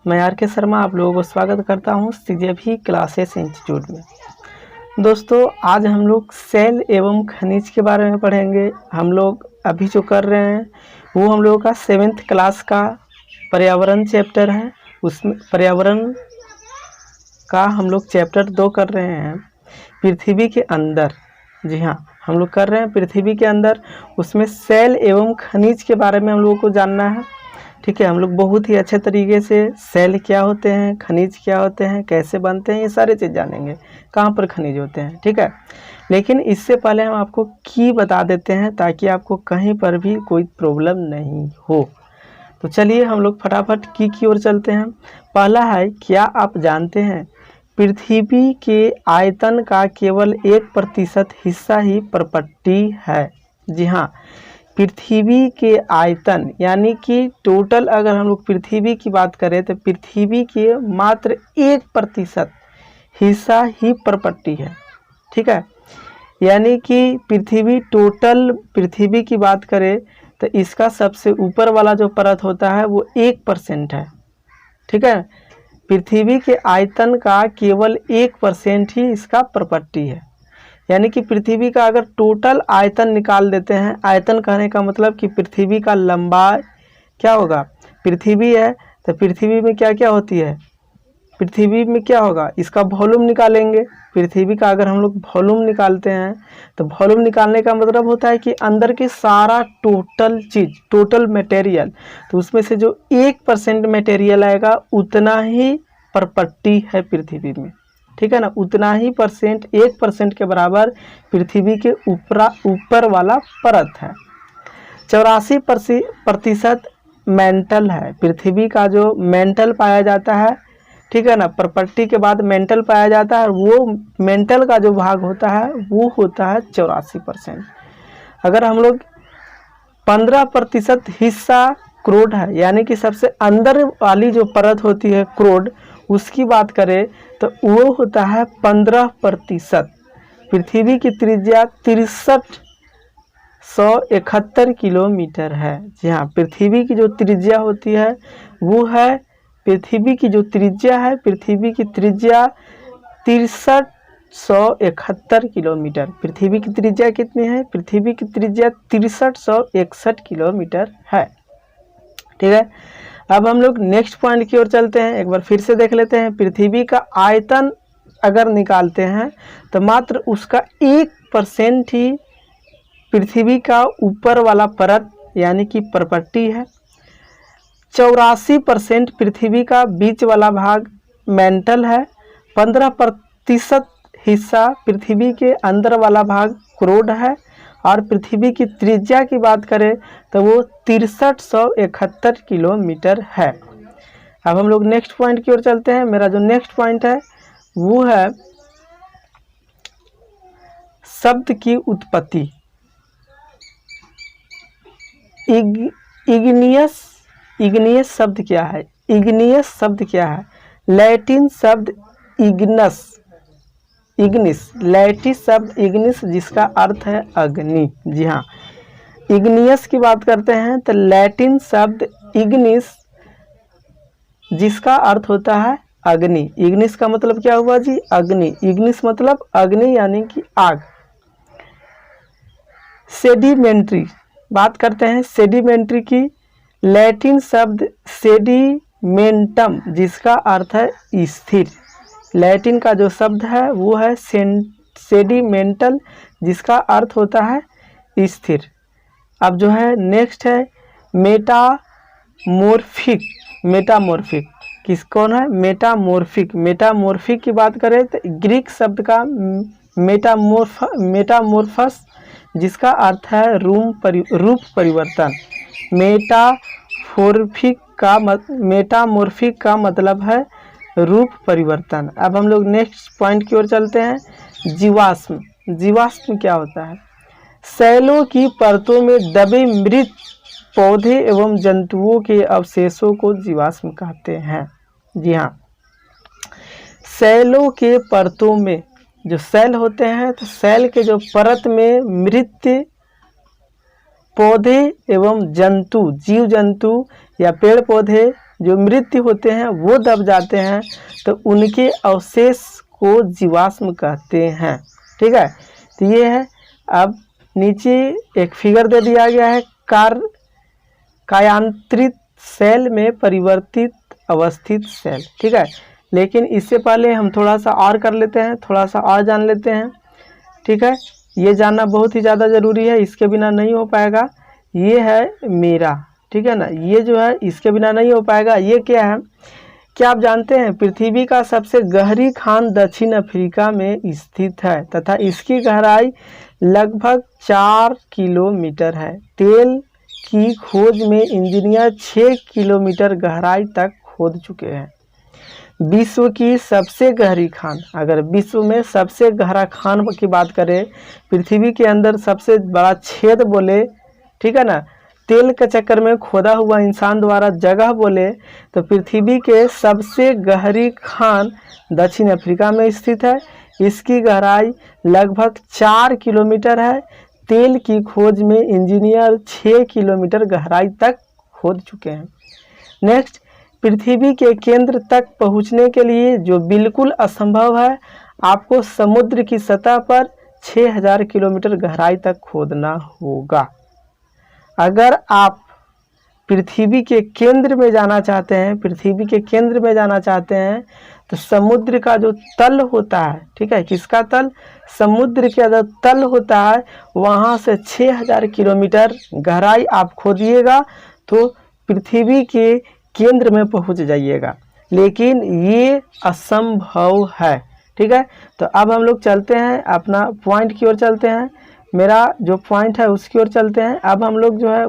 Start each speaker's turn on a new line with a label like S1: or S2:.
S1: मैं आर के शर्मा आप लोगों को स्वागत करता हूं सीजेवी क्लासेस इंस्टीट्यूट में। दोस्तों, आज हम लोग सेल एवं खनिज के बारे में पढ़ेंगे। हम लोग अभी जो कर रहे हैं वो हम लोगों का 7th क्लास का पर्यावरण चैप्टर है। उसमें पर्यावरण का हम लोग चैप्टर 2 कर रहे हैं, पृथ्वी के अंदर। जी हाँ, हम लोग कर रहे हैं पृथ्वी के अंदर। उसमें सेल एवं खनिज के बारे में हम लोगों को जानना है। ठीक है, हम लोग बहुत ही अच्छे तरीके से सेल क्या होते हैं, खनिज क्या होते हैं, कैसे बनते हैं, ये सारे चीज़ जानेंगे, कहाँ पर खनिज होते हैं। ठीक है, लेकिन इससे पहले हम आपको की बता देते हैं ताकि आपको कहीं पर भी कोई प्रॉब्लम नहीं हो। तो चलिए हम लोग फटाफट की ओर चलते हैं। पहला है, क्या आप जानते हैं पृथ्वी के आयतन का केवल 1% हिस्सा ही पर्पट्टी है। जी हाँ, पृथ्वी के आयतन यानी कि टोटल अगर हम लोग पृथ्वी की बात करें तो पृथ्वी के मात्र 1% हिस्सा ही पर्पट्टी है। ठीक है, यानी कि टोटल पृथ्वी की बात करें तो इसका सबसे ऊपर वाला जो परत होता है वो 1% है। ठीक है, पृथ्वी के आयतन का केवल 1% ही इसका पर्पट्टी है। यानी कि पृथ्वी का अगर टोटल आयतन निकाल देते हैं, आयतन कहने का मतलब कि पृथ्वी का लंबाई क्या होगा, पृथ्वी है तो पृथ्वी में क्या क्या होती है, पृथ्वी में क्या होगा, इसका वॉल्यूम निकालेंगे। पृथ्वी का अगर हम लोग वॉल्यूम निकालते हैं तो वॉल्यूम निकालने का मतलब होता है कि अंदर के सारा टोटल चीज़, टोटल मटेरियल, तो उसमें से जो 1% मटेरियल आएगा उतना ही पर्पट्टी है पृथ्वी में। ठीक है ना, उतना ही परसेंट, 1% के बराबर पृथ्वी के ऊपर वाला परत है। 84% मेंटल है। पृथ्वी का जो मेंटल पाया जाता है, ठीक है ना, पर्पट्टी के बाद मेंटल पाया जाता है, वो मेंटल का जो भाग होता है वो होता है 84%। अगर हम लोग 15% हिस्सा क्रोड है, यानी कि सबसे अंदर वाली जो परत होती है क्रोड, उसकी बात करें तो वो होता है 15%। पृथ्वी की त्रिज्या 6371 किलोमीटर है। जी हाँ, पृथ्वी की जो त्रिज्या होती है वो है, पृथ्वी की जो त्रिज्या है, पृथ्वी की त्रिज्या 6371 किलोमीटर। पृथ्वी की त्रिज्या कितनी है, पृथ्वी की त्रिज्या 6361 किलोमीटर है। ठीक है, अब हम लोग नेक्स्ट पॉइंट की ओर चलते हैं। एक बार फिर से देख लेते हैं, पृथ्वी का आयतन अगर निकालते हैं तो मात्र उसका 1% ही पृथ्वी का ऊपर वाला परत यानी कि पर्पट्टी है। 84% पृथ्वी का बीच वाला भाग मेंटल है। 15% हिस्सा पृथ्वी के अंदर वाला भाग क्रोड है। और पृथ्वी की त्रिज्या की बात करें तो वो 6371 किलोमीटर है। अब हम लोग नेक्स्ट पॉइंट की ओर चलते हैं। मेरा जो नेक्स्ट पॉइंट है वो है शब्द की उत्पत्ति। इग्नियस शब्द क्या है, इग्नियस शब्द क्या है, लैटिन शब्द इग्निस, लैटिन शब्द इग्निस जिसका अर्थ है अग्नि। जी हाँ, इग्नियस की बात करते हैं तो लैटिन शब्द इग्निस जिसका अर्थ होता है अग्नि। इग्निस का मतलब क्या हुआ जी, अग्नि। इग्निस मतलब अग्नि यानी कि आग। सेडिमेंट्री बात करते हैं, सेडिमेंट्री की, लैटिन शब्द सेडिमेंटम जिसका अर्थ है स्थिर। लैटिन का जो शब्द है वो है सेडिमेंटल जिसका अर्थ होता है स्थिर। अब जो है नेक्स्ट है मेटामॉर्फिक किस कौन है, मेटामॉर्फिक की बात करें तो ग्रीक शब्द का मेटामॉर्फस जिसका अर्थ है रूप परिवर्तन। मेटामॉर्फिक का मतलब है रूप परिवर्तन। अब हम लोग नेक्स्ट पॉइंट की ओर चलते हैं, जीवाश्म क्या होता है, सेलों की परतों में दबे मृत पौधे एवं जंतुओं के अवशेषों को जीवाश्म कहते हैं। जी हाँ, सेलों के परतों में जो सेल होते हैं तो सेल के जो परत में मृत पौधे एवं जंतु, जीव जंतु या पेड़ पौधे जो मृत्यु होते हैं वो दब जाते हैं, तो उनके अवशेष को जीवाश्म कहते हैं। ठीक है, तो ये है। अब नीचे एक फिगर दे दिया गया है, कायांतरित सेल में परिवर्तित अवस्थित सेल। ठीक है, लेकिन इससे पहले हम थोड़ा सा और कर लेते हैं, थोड़ा सा और जान लेते हैं। ठीक है, ये जानना बहुत ही ज़्यादा ज़रूरी है, इसके बिना नहीं हो पाएगा। ये है मेरा, ठीक है ना, ये जो है इसके बिना नहीं हो पाएगा। ये क्या है, क्या आप जानते हैं पृथ्वी का सबसे गहरी खान दक्षिण अफ्रीका में स्थित है तथा इसकी गहराई लगभग 4 किलोमीटर है। तेल की खोज में इंजीनियर 6 किलोमीटर गहराई तक खोद चुके हैं। विश्व की सबसे गहरी खान, अगर विश्व में सबसे गहरा खान की बात करें, पृथ्वी के अंदर सबसे बड़ा छेद बोले, ठीक है ना, तेल के चक्कर में खोदा हुआ इंसान द्वारा जगह बोले, तो पृथ्वी के सबसे गहरी खान दक्षिण अफ्रीका में स्थित है। इसकी गहराई लगभग 4 किलोमीटर है। तेल की खोज में इंजीनियर 6 किलोमीटर गहराई तक खोद चुके हैं। नेक्स्ट, पृथ्वी के केंद्र तक पहुंचने के लिए जो बिल्कुल असंभव है, आपको समुद्र की सतह पर 6000 किलोमीटर गहराई तक खोदना होगा। अगर आप पृथ्वी के केंद्र में जाना चाहते हैं, पृथ्वी के केंद्र में जाना चाहते हैं, तो समुद्र का जो तल होता है, ठीक है, किसका तल, समुद्र का जो तल होता है, वहाँ से 6000 किलोमीटर गहराई आप खोदिएगा तो पृथ्वी के केंद्र में पहुंच जाइएगा। लेकिन ये असंभव है। ठीक है, तो अब हम लोग चलते हैं अपना पॉइंट की ओर चलते हैं। मेरा जो पॉइंट है उसकी ओर चलते हैं। अब हम लोग जो है